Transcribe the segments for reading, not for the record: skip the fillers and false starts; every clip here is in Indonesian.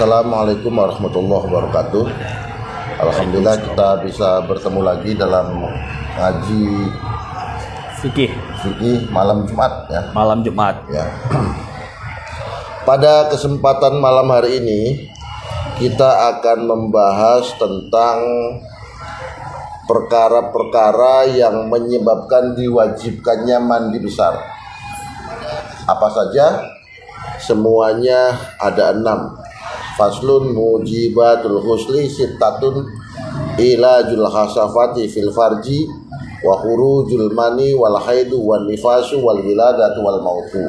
Assalamualaikum warahmatullahi wabarakatuh. Alhamdulillah kita bisa bertemu lagi dalam ngaji fikih malam Jumat ya. Malam Jumat. Ya. Pada kesempatan malam hari ini kita akan membahas tentang perkara-perkara yang menyebabkan diwajibkannya mandi besar. Apa saja? Semuanya ada 6. Faslun mujibatul husli sittatun ilajul khasafati fil farji wa khurujul mani wal haidu wan nifasu wal wiladatu wal mautu.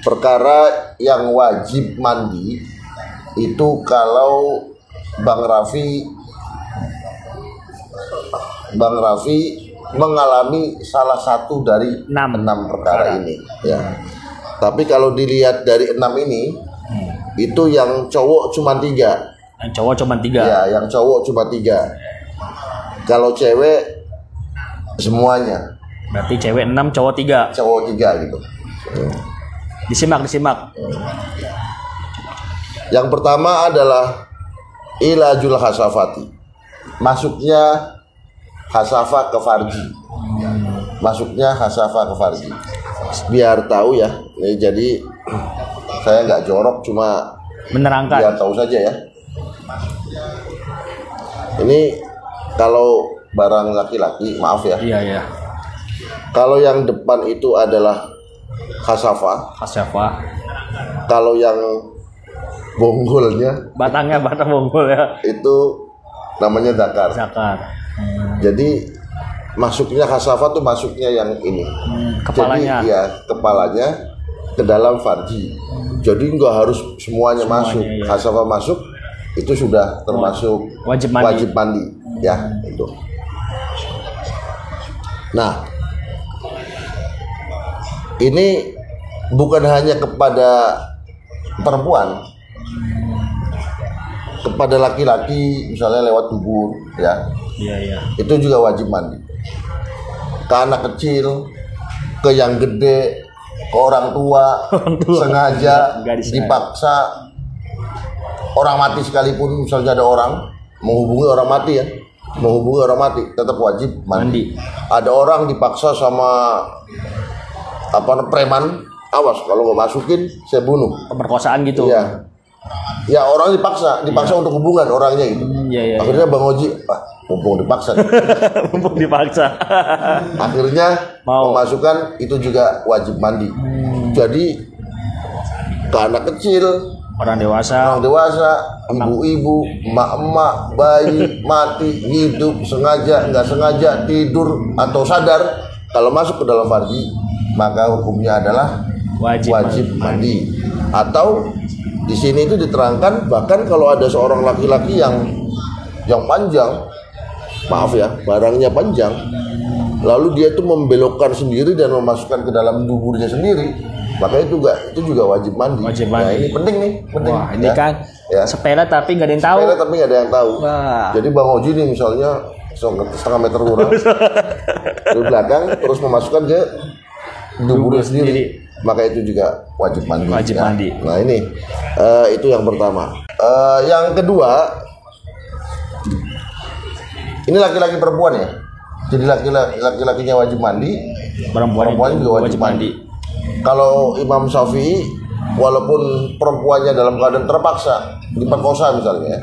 Perkara yang wajib mandi itu kalau Bang Raffi mengalami salah satu dari 6 perkara ini ya. Tapi kalau dilihat dari 6 ini itu yang cowok cuma 3. Yang cowok cuma 3. Ya, yang cowok cuma 3. Kalau cewek semuanya. Berarti cewek 6, cowok 3. Cowok 3 gitu. Disimak. Yang pertama adalah ilajul khasafati. Masuknya khasafah ke farji. Biar tahu ya. Jadi saya nggak jorok, cuma menerangkan. Biar tahu saja ya. Ini kalau barang laki-laki, maaf ya. Iya. Kalau yang depan itu adalah khasafah. Kalau yang bonggolnya, batang bonggol ya, itu namanya zakar. Jadi masuknya khasafah tuh masuknya yang ini. Kepalanya. Jadi ya kepalanya ke dalam farji. Jadi nggak harus semuanya masuk. Iya. Khasafah masuk itu sudah termasuk wajib mandi. Ya itu. Nah, ini bukan hanya kepada perempuan, kepada laki-laki misalnya lewat dubur ya. Iya. Itu juga wajib mandi. Ke anak kecil, ke yang gede, ke orang tua. Sengaja dipaksa, orang mati sekalipun, misalnya ada orang menghubungi orang mati tetap wajib mandi. Ada orang dipaksa sama preman, awas kalau nggak masukin saya bunuh. Pemerkosaan gitu. Iya. Ya orang dipaksa untuk hubungan orangnya gitu. Iya. Akhirnya Bang Oji, mumpung dipaksa. Akhirnya memasukkan itu juga wajib mandi. Jadi ke anak kecil, orang dewasa, ibu-ibu, emak-emak, bayi, mati, hidup, sengaja, nggak sengaja, tidur atau sadar, kalau masuk ke dalam farji, maka hukumnya adalah wajib mandi. Atau di sini itu diterangkan bahkan kalau ada seorang laki-laki yang panjang, maaf ya, barangnya panjang, lalu dia itu membelokkan sendiri dan memasukkan ke dalam duburnya sendiri, maka itu juga wajib mandi. Nah, ini penting. Wah, ini ya, kan ya. Sepele tapi nggak ada yang tahu. Wah. Jadi Bang Oji nih misalnya setengah meter kurang di belakang terus memasukkan ke duburnya sendiri, maka itu juga wajib mandi. Nah ini itu yang pertama. Yang kedua, ini laki-laki perempuan ya. Jadi laki-lakinya wajib mandi, perempuan juga wajib mandi. Kalau Imam Syafi'i, walaupun perempuannya dalam keadaan terpaksa diperkosa misalnya,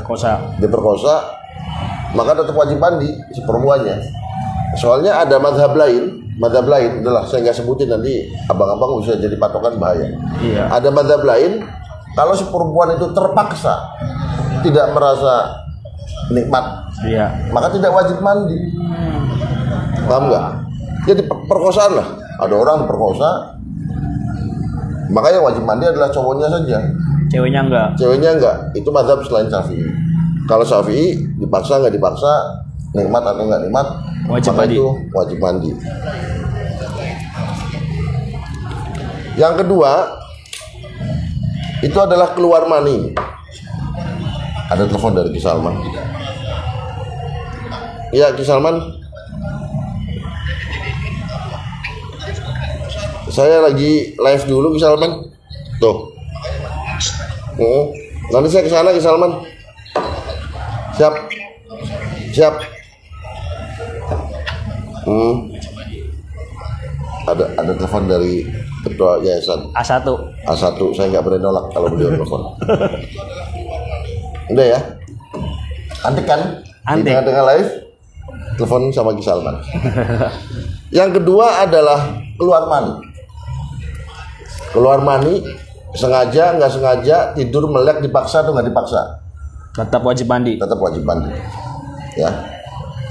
maka tetap wajib mandi si perempuannya. Soalnya ada madhab lain, udahlah saya nggak sebutin nanti abang-abang bisa jadi patokan bahaya. Iya. Ada madhab lain, kalau si perempuan itu terpaksa tidak merasa nikmat, maka tidak wajib mandi. Paham nggak? Jadi perkosaan lah, ada orang diperkosa, maka yang wajib mandi adalah cowoknya saja. Ceweknya enggak. Itu mazhab selain Syafi'i. Kalau Syafi'i dipaksa nggak dipaksa, nikmat atau nggak nikmat, maka itu wajib mandi. Yang kedua, itu adalah keluar mani. Ada telepon dari Ki Salman. Ya, Ki Salman. Saya lagi live dulu Ki Salman. Tuh. Nanti saya ke sana Ki Salman. Siap. Ada telepon dari ketua yayasan A1. Saya nggak berani nolak kalau beliau telepon. Udah ya. Antik kan? Di tengah-tengah live telepon sama Ki Salman. Yang kedua adalah keluar mani, sengaja nggak sengaja, tidur melek, dipaksa atau nggak dipaksa, tetap wajib mandi. Ya,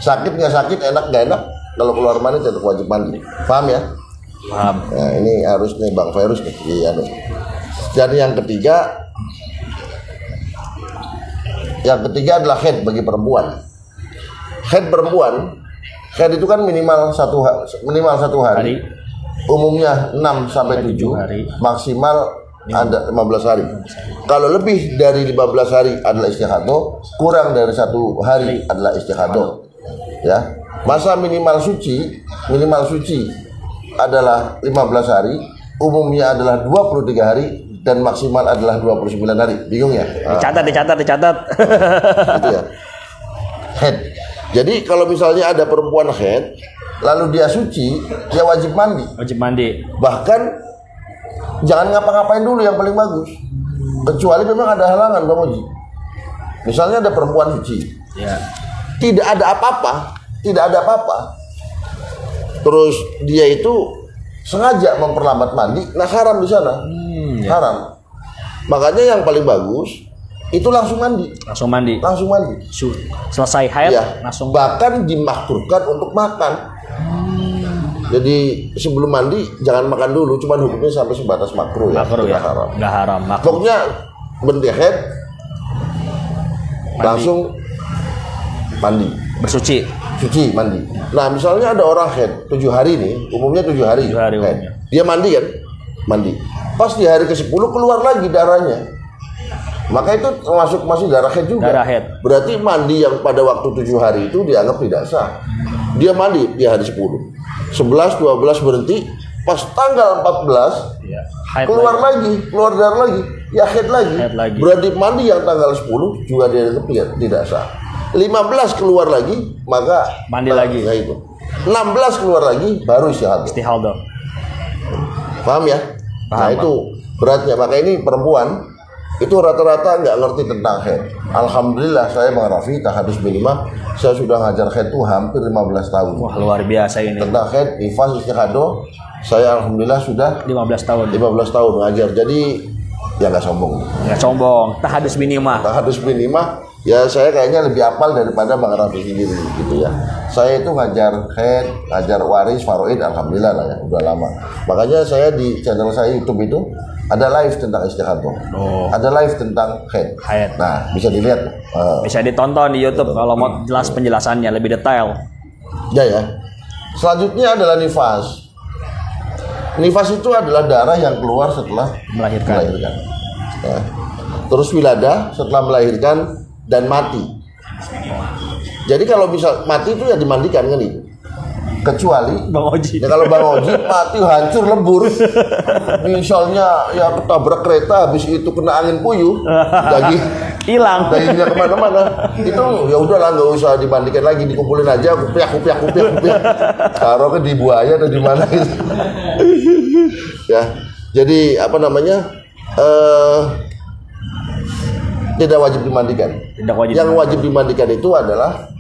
sakit nggak sakit, enak nggak enak, kalau keluar mani tetap wajib mandi. Paham ya? Paham. Nah, ini harus nih Bang Virus nih. Iya nih. Dan yang ketiga adalah haid bagi perempuan. Haid itu kan minimal satu hari. Umumnya 6 sampai 7 hari. Maksimal ada 15 hari. Kalau lebih dari 15 hari adalah istihadah, kurang dari 1 hari adalah istihadah. Ya. Masa minimal suci adalah 15 hari, umumnya adalah 23 hari dan maksimal adalah 29 hari. Bingung ya? Dicatat. Gitu ya. Haid. Jadi kalau misalnya ada perempuan haid lalu dia suci, dia wajib mandi. Bahkan jangan ngapa-ngapain dulu, yang paling bagus. Kecuali memang ada halangan, Bang Oji. Misalnya ada perempuan suci. Ya. Tidak ada apa-apa. Terus dia itu sengaja memperlambat mandi, nah haram di sana. Haram. Makanya yang paling bagus itu langsung mandi. Selesai haid ya, langsung. Bahkan dimakruhkan untuk makan. Jadi sebelum mandi jangan makan dulu, cuman hukumnya sampai sebatas makruh ya. Nggak haram. Pokoknya berhenti haid langsung mandi. Bersuci. Mandi. Nah misalnya ada orang haid 7 hari nih, umumnya 7 hari haid. Dia mandi kan? Pas di hari ke-10 keluar lagi darahnya. Maka itu masih darah haid juga. Berarti mandi yang pada waktu 7 hari itu dianggap tidak sah. Dia mandi di hari 10. 11, 12 berhenti, pas tanggal 14 keluar darah lagi, ya haid lagi. Berarti mandi yang tanggal 10 juga dianggap tidak sah. 15 keluar lagi, maka mandi lagi. Ya itu. 16 keluar lagi baru istihadah. Paham ya? Nah itu beratnya. Maka ini perempuan itu rata-rata nggak ngerti tentang haid. Alhamdulillah saya Bang Raffi Tahadus Binimah, saya sudah ngajar haid itu hampir 15 tahun. Wah luar biasa ini. Tentang haid, nifas, istihadah, saya alhamdulillah sudah 15 tahun ngajar. Jadi ya nggak sombong. Tahadus Binimah, ya saya kayaknya lebih hafal daripada Bang Raffi sendiri gitu ya. Saya itu ngajar haid, ngajar waris, faraid, alhamdulillah lah ya, udah lama. Makanya saya di channel saya YouTube itu ada live tentang istihadah, ada live tentang haid. Nah bisa dilihat, bisa ditonton di YouTube kalau mau jelas penjelasannya lebih detail. Ya. Selanjutnya adalah nifas. Nifas itu adalah darah yang keluar setelah melahirkan. Ya. Terus wiladah setelah melahirkan dan mati. Jadi kalau bisa mati itu ya dimandikan kan itu. Kecuali Bang Oji. Ya kalau Bang Oji mati hancur lebur. Misalnya ya ketabrak kereta, habis itu kena angin puyuh, dagingnya kemana-mana. Itu ya udahlah, nggak usah dimandikan lagi, dikumpulin aja, kupiah. Taruh ke di buaya atau di mana gitu. Ya, jadi apa namanya? Tidak wajib dimandikan. Yang wajib dimandikan itu adalah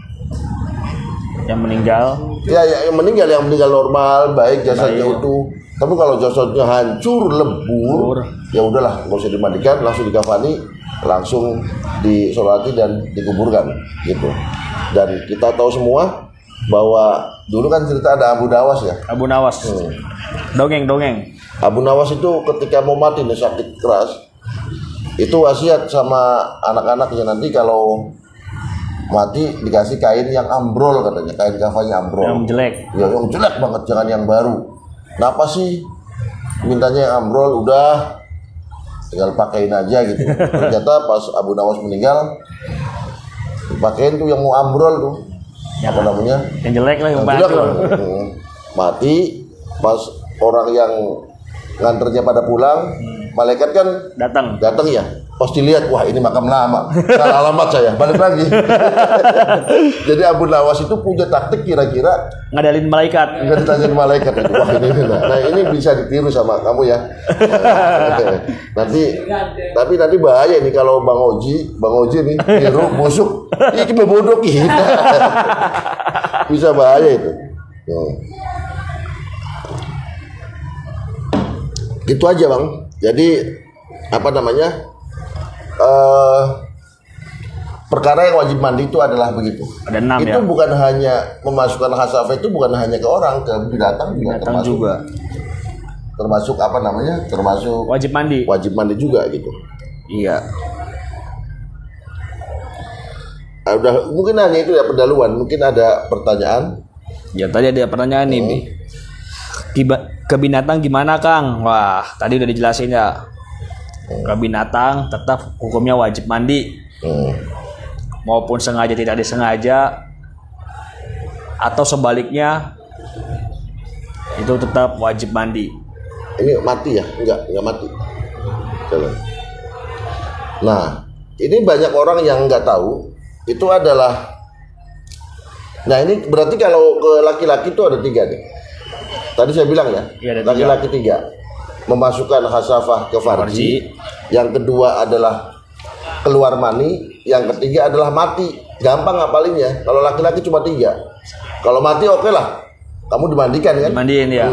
yang meninggal. Ya, yang meninggal normal, baik jasadnya utuh. Tapi kalau jasadnya hancur, lebur, ya udahlah, nggak usah dimandikan, langsung dikafani, langsung disolati dan dikuburkan, gitu. Dan kita tahu semua bahwa dulu kan cerita ada Abu Nawas ya. Dongeng. Abu Nawas itu ketika mau mati nih, sakit keras, itu wasiat sama anak-anaknya, nanti kalau mati dikasih kain yang ambrol, katanya, kain kafannya ambrol. Yang jelek. Ya, yang jelek banget, jangan yang baru. Kenapa sih mintanya yang ambrol? Udah tinggal pakein aja gitu. Ternyata pas Abu Nawas meninggal, dipakein tuh yang mau ambrol tuh. Ya, apa namanya? Yang jelek lah, yang jelek lah. Mati pas orang yang nganternya pada pulang, malaikat kan datang ya. Pas dilihat, wah ini makam lama, salah alamat saya, balik lagi. Jadi Abu Nawas itu punya taktik kira-kira ngadalin malaikat. Ngadalin malaikat. Wah ini. Nah ini bisa ditiru sama kamu ya. Tapi nanti bahaya nih kalau Bang Oji nih tiru busuk, ini membodoh kita. Bisa bahaya itu. Gitu aja Bang. Jadi apa namanya? Perkara yang wajib mandi itu adalah begitu. Ada 6 itu ya? Bukan hanya memasukkan khasafah, itu bukan hanya ke orang, ke binatang juga termasuk apa namanya? Termasuk wajib mandi juga gitu. Iya. Udah mungkin hanya itu ya pendahuluan. Mungkin ada pertanyaan? Ya tadi ada pertanyaan nih. Ke binatang gimana Kang? Wah tadi udah dijelasin ya. Ke binatang tetap hukumnya wajib mandi, maupun sengaja tidak disengaja, atau sebaliknya itu tetap wajib mandi. Ini mati ya? Enggak mati. Nah, ini banyak orang yang nggak tahu itu adalah. Nah ini berarti kalau ke laki-laki itu ada 3 nih. Tadi saya bilang ya, laki-laki 3. Memasukkan khasafah ke farji. Yang kedua adalah keluar mani. Yang ketiga adalah mati. Gampang ngapalinnya. Kalau laki-laki cuma 3. Kalau mati oke lah, kamu dimandikan kan? Dimandiin ya.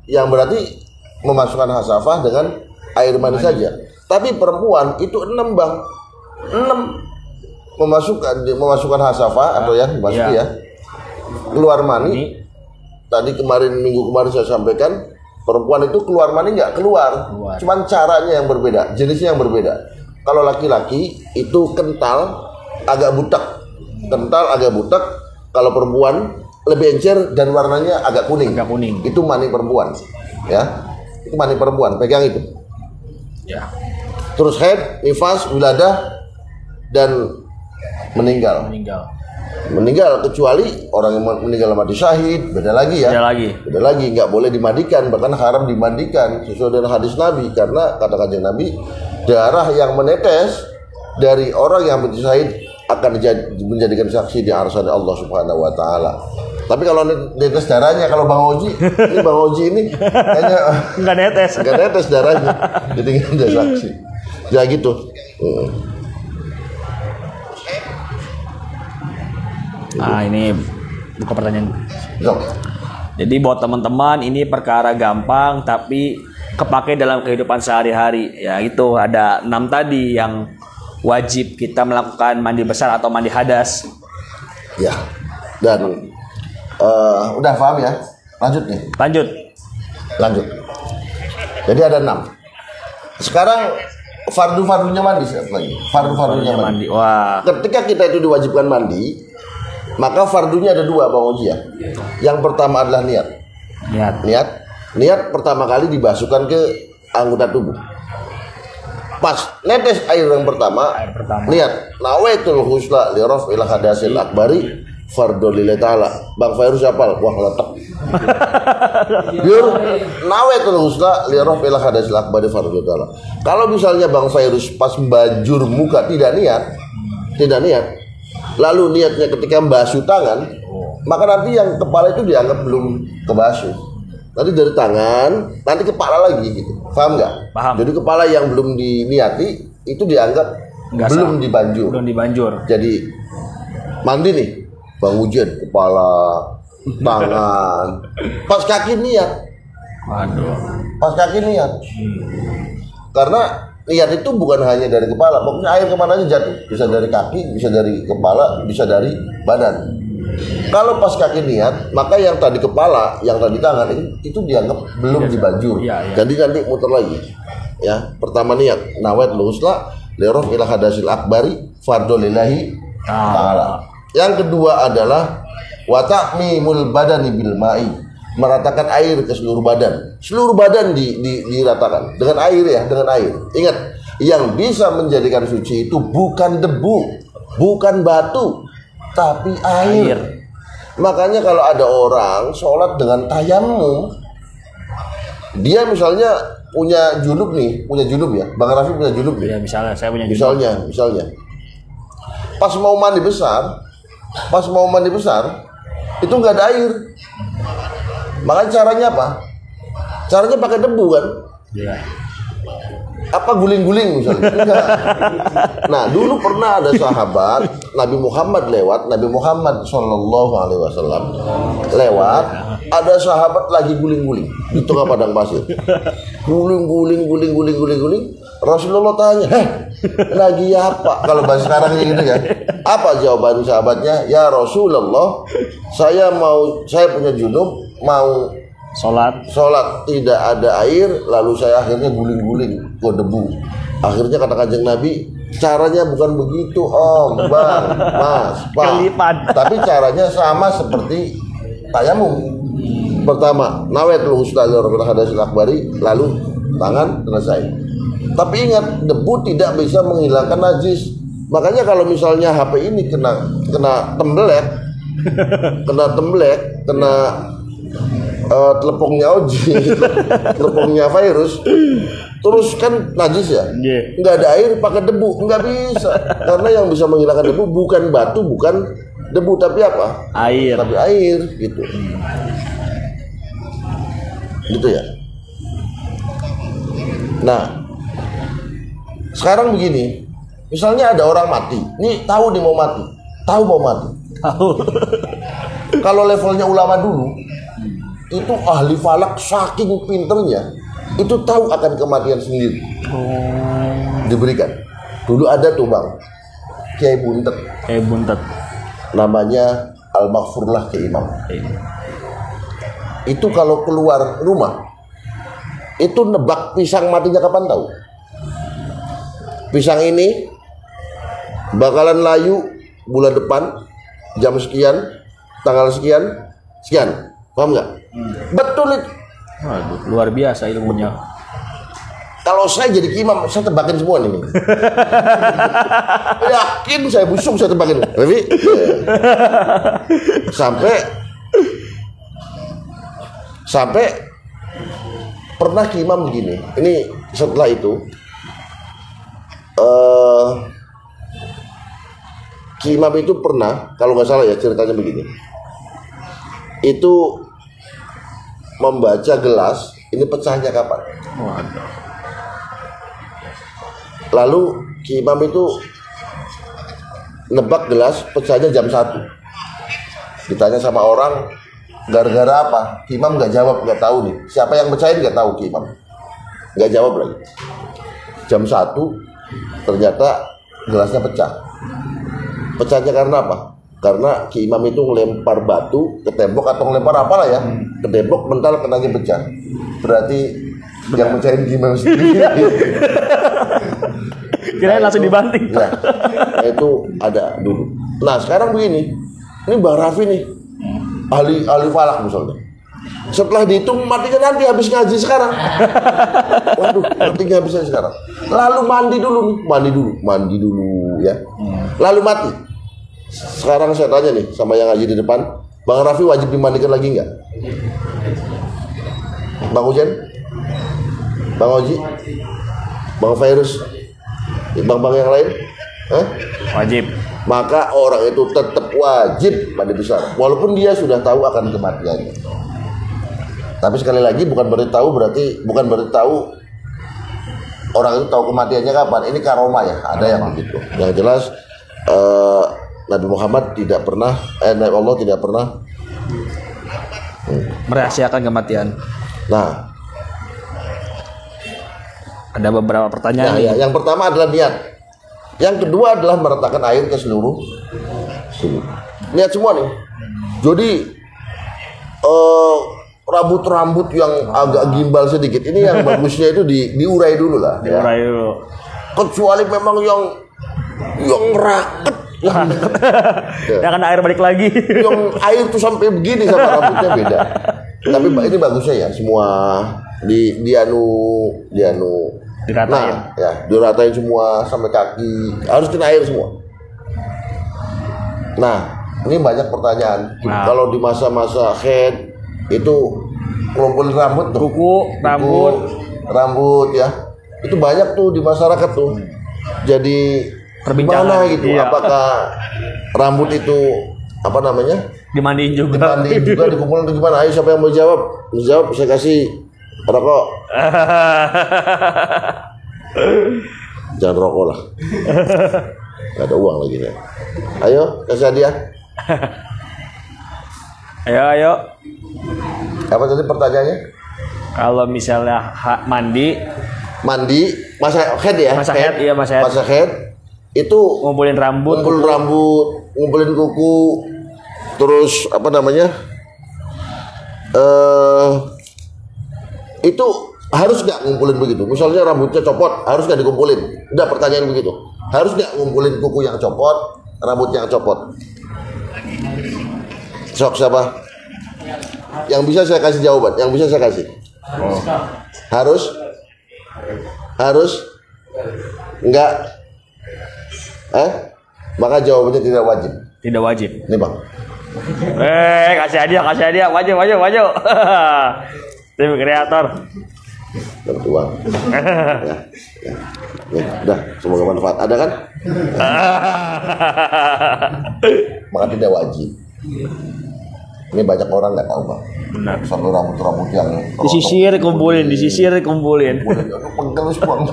Yang berarti memasukkan khasafah dengan air mani saja. Tapi perempuan itu 6 Bang. 6 memasukkan khasafah atau ya dimasuki ya. Keluar mani. Tadi minggu kemarin saya sampaikan, perempuan itu keluar mani nggak keluar, cuman caranya yang berbeda, jenisnya yang berbeda. Kalau laki-laki itu kental, agak butek. Kalau perempuan lebih encer dan warnanya agak kuning. Itu mani perempuan, ya. Itu mani perempuan, pegang itu. Ya. Terus haid, nifas, wiladah, dan meninggal. Kecuali orang yang meninggal mati syahid, beda lagi nggak boleh dimandikan, bahkan haram dimandikan sesuai dengan hadis Nabi, karena kata kanjeng Nabi, darah yang menetes dari orang yang mati syahid akan menjadikan saksi di arsy Allah Subhanahu wa taala. Tapi kalau netes darahnya, kalau Bang Oji ini kayaknya nggak netes darahnya, jadi nggak ada saksi. Ya gitu. Nah ini buka pertanyaan. Jadi buat teman-teman, ini perkara gampang tapi kepake dalam kehidupan sehari-hari. Ya itu ada 6 tadi yang wajib kita melakukan mandi besar atau mandi hadas. Ya. Dan udah paham ya? Lanjut. Jadi ada 6. Sekarang fardu-fardunya mandi lagi. Fardu-fardunya mandi. Wah. Ketika kita itu diwajibkan mandi, maka fardunya ada 2 Bang Oji ya. Yang pertama adalah niat. Niat pertama kali dibasuhkan ke anggota tubuh. Pas netes air yang pertama. Niat. Nawaitul husla li raf'il hadasil akbari fardhu lillahi ta'ala. Bang Fairuz hafal. Wah letak. Biar nawaitul husla li raf'il hadasil akbari fardhu lillahi ta'ala. Kalau misalnya Bang Fairuz pas bajur muka tidak niat, lalu niatnya ketika membasuh tangan, maka nanti yang kepala itu dianggap belum kebasuh. Nanti dari tangan, nanti kepala lagi gitu. Paham nggak? Paham. Jadi kepala yang belum diniati itu dianggap belum dibanjur. Jadi mandi nih, Bang Ujian, kepala, tangan, pas kaki niat. Pas kaki niat. Karena niat itu bukan hanya dari kepala, pokoknya air kemana aja jatuh, bisa dari kaki, bisa dari kepala, bisa dari badan. Kalau pas kaki niat, maka yang tadi kepala, yang tadi tangan itu dianggap belum dibanjur. Jadi nanti muter lagi. Ya, pertama niat, nawait lusla lirof ila hadasil akbari fardhu lillahi ta'ala. Yang kedua adalah wa ta'mimul badani bil ma'i, meratakan air ke seluruh badan. Seluruh badan diratakan dengan air ya, dengan air. Ingat, yang bisa menjadikan suci itu bukan debu, bukan batu, tapi air. Makanya kalau ada orang sholat dengan tayamum, dia misalnya punya junub ya. Bang Raffi punya junub nih. Ya misalnya saya punya junub. Misalnya. Pas mau mandi besar, itu nggak ada air. Makanya caranya apa? Caranya pakai debu kan? Iya. Apa guling-guling misalnya? Enggak. Nah, dulu pernah ada sahabat Nabi Muhammad Sallallahu Alaihi Wasallam lewat, ada sahabat lagi guling-guling di tengah padang pasir. Guling. Rasulullah tanya, lagi apa? Kalau bahasa sekarang gitu kan? Apa jawaban sahabatnya? Ya Rasulullah, saya punya junub, mau sholat tidak ada air, lalu saya akhirnya guling-guling ke debu. Akhirnya kata Kanjeng Nabi, caranya bukan begitu Om, Bang, Mas, Pak. Tapi caranya sama seperti tayamum. Pertama, nawaitul husnul hadasil akbari, lalu tangan selesai. Tapi ingat, debu tidak bisa menghilangkan najis. Makanya kalau misalnya HP ini kena tembelek, telepongnya Oji, telepongnya virus, terus kan najis ya, nggak ada air pakai debu, nggak bisa, karena yang bisa menghilangkan debu bukan batu, bukan debu, tapi apa? Air. Tapi air, gitu. Gitu ya. Nah, sekarang begini, misalnya ada orang mati, nih tahu mau mati. Kalau levelnya ulama dulu, itu ahli falak saking pinternya, itu tahu akan kematian sendiri. Diberikan. Dulu ada tuh Bang, Kiai Buntet. Namanya Al-Maghfurlah Kiai Imam. Itu kalau keluar rumah, itu nebak pisang matinya kapan tahu? Pisang ini bakalan layu bulan depan, jam sekian, tanggal sekian. Paham nggak? Betul itu. Waduh, luar biasa ilmunya. Kalau saya jadi imam, saya tebakin semua nih. Yakin saya busuk, saya tebakin. Tapi sampai pernah ke imam begini. Ini setelah itu Ki Imam itu pernah, kalau nggak salah ya ceritanya begini, itu membaca gelas, ini pecahnya kapan? Lalu Ki Imam itu nebak gelas pecahnya jam 1. Ditanya sama orang, gara-gara apa? Ki Imam nggak jawab, nggak tahu nih. Siapa yang pecahin nggak tahu Ki Imam. Nggak jawab lagi. Jam 1 ternyata gelasnya pecah. Pecahnya karena apa? Karena Ki Imam itu ngelempar batu ke tembok atau ngelempar apalah ya, ke tembok, mental kenanya pecah. Berarti yang pecahin Ki Imam sendiri. Kirain langsung dibanting. Nah, itu ada dulu. Nah sekarang begini, ini Bang Raffi nih, ahli falak misalnya. Setelah dihitung matinya nanti habis ngaji sekarang. Waduh, matinya habisnya sekarang. Lalu mandi dulu ya. Lalu mati. Sekarang saya tanya nih sama yang ngaji di depan, Bang Raffi wajib dimandikan lagi nggak? Bang Ujen? Bang Oji? Bang Virus? Bang yang lain? Hah? Wajib. Maka orang itu tetap wajib mandi besar, walaupun dia sudah tahu akan kematiannya. Tapi sekali lagi bukan berarti tahu orang itu tahu kematiannya kapan. Ini karomah ya, ada yang begitu. Yang jelas Nabi Muhammad tidak pernah, Allah tidak pernah merahasiakan kematian. Nah, ada beberapa pertanyaan. Ya, yang pertama adalah niat. Yang kedua adalah meratakan air ke seluruh tubuh. Niat semua nih. Jadi rambut-rambut yang agak gimbal sedikit ini yang bagusnya itu diurai dulu lah. Diurai dulu. Kecuali memang yang raket. Ya kan air balik lagi. Yang air tuh sampai begini sama rambutnya beda. Tapi ini bagusnya ya semua dianu diratain. Nah, ya diratain semua sampai kaki, harus kena air semua. Nah, ini banyak pertanyaan. Kalau di masa-masa haid itu ngumpulin rambut, kuku, rambut, rambut ya. Itu banyak tuh di masyarakat tuh. Jadi Perbincangan, gimana gitu? iya. Apakah rambut itu apa namanya? Dimandiin juga. Dimandiin juga, dikumpulin atau gimana? Ayo siapa yang mau jawab? Jawab, saya kasih rokok. Jangan rokok lah. Gak ada uang lagi saya. Ayo kasih hadiah. Ayo. Apa tadi pertanyaannya? Kalau misalnya mandi, masa head ya? Masa head, iya, masa head. Masa head itu ngumpulin rambut, ngumpulin kuku, terus apa namanya? Itu harus nggak ngumpulin begitu? Misalnya rambutnya copot, harus nggak dikumpulin? Udah pertanyaan begitu. Harus nggak ngumpulin kuku yang copot, rambut yang copot? Sok siapa? Yang bisa saya kasih jawaban, yang bisa saya kasih. Harus enggak, maka jawabannya tidak wajib. Tidak wajib. Nih bang, Kasih hadiah, maju. Tim kreator. dapat uang. Ya, udah, semoga manfaat. Ada kan? Maka tidak wajib. Ini banyak orang nggak tahu bang. Benar. Satu rambut yang Disisir kumpulin. Pegel semua.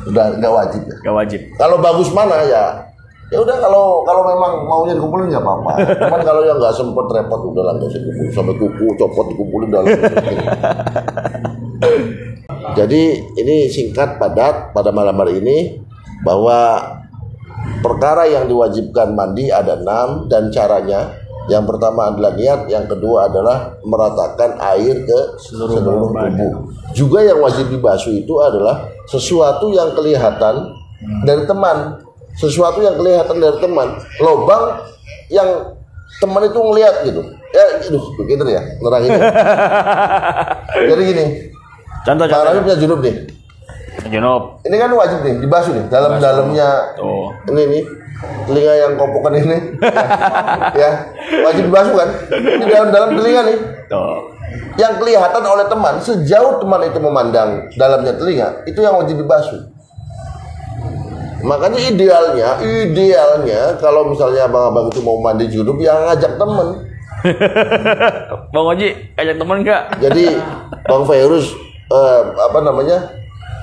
Udah nggak wajib ya. Gak wajib. Kalau bagus mana ya? Ya udah kalau memang maunya dikumpulin nggak apa-apa. Cuman kalau yang nggak sempet repot udah lah nggak usah dikumpulin. Sampai kuku copot dikumpulin dalam. Jadi ini singkat padat pada malam hari ini bahwa perkara yang diwajibkan mandi ada 6 dan caranya. Yang pertama adalah niat, yang kedua adalah meratakan air ke seluruh tubuh. Juga yang wajib dibasuh itu adalah sesuatu yang kelihatan dari teman. Sesuatu yang kelihatan dari teman. Lobang yang teman itu ngelihat gitu. Ya, begitu ya, nerangin. Jadi gini. Contoh. Punya junub nih. Junub. Ini kan wajib nih, dibasuh nih. Dalam-dalamnya. Tuh. Ini nih. Telinga yang kopokan ini. Ya, wajib dibasuh kan? Ini dalam telinga nih. Tuh. Yang kelihatan oleh teman, sejauh teman itu memandang dalamnya telinga, itu yang wajib dibasuh. Makanya idealnya kalau misalnya abang-abang itu mau mandi junub, yang ngajak temen. Bang Oji, ajak temen nggak? Jadi Bang Fairuz,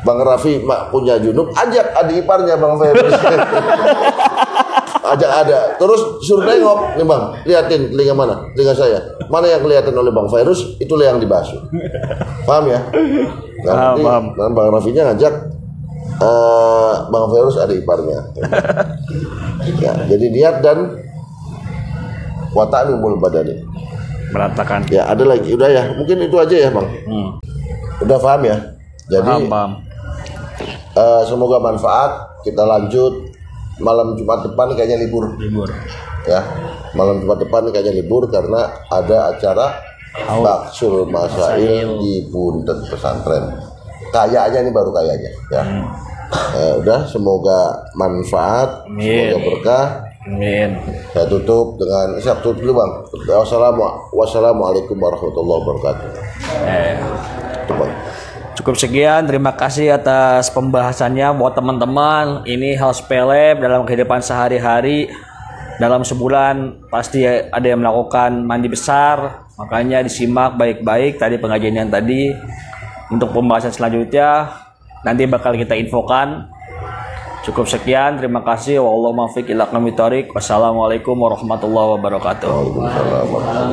Bang Raffi punya junub, ajak adik iparnya Bang Fairuz. Ajak ada, terus suruh nengok, nih bang, liatin telinga mana, telinga saya, mana yang kelihatan oleh Bang Fairuz, itulah yang dibasuh. Paham ya? Paham. Dan Bang Raffinya ngajak Bang Fairuz adik iparnya. Ya, jadi niat dan wata'anul badani. Meratakan. Ya, ada lagi, udah ya, mungkin itu aja ya bang. Udah paham ya? Jadi paham. Semoga manfaat. Kita lanjut. Malam Jumat depan kayaknya libur. Ya, malam Jumat depan kayaknya libur karena ada acara Baksul Masail di Buntet Pesantren. Kayaknya ini baru kayaknya. Ya. Udah, semoga manfaat, semoga berkah. Amin. Saya tutup dengan siap tutup dulu bang. Wassalamualaikum warahmatullahi wabarakatuh. Bang. Cukup sekian, terima kasih atas pembahasannya buat teman-teman. Ini hal sepele dalam kehidupan sehari-hari. Dalam sebulan pasti ada yang melakukan mandi besar, makanya disimak baik-baik tadi pengajian yang tadi. Untuk pembahasan selanjutnya nanti bakal kita infokan. Cukup sekian, terima kasih. Wassalamualaikum warahmatullahi wabarakatuh. Waalaikumsalam.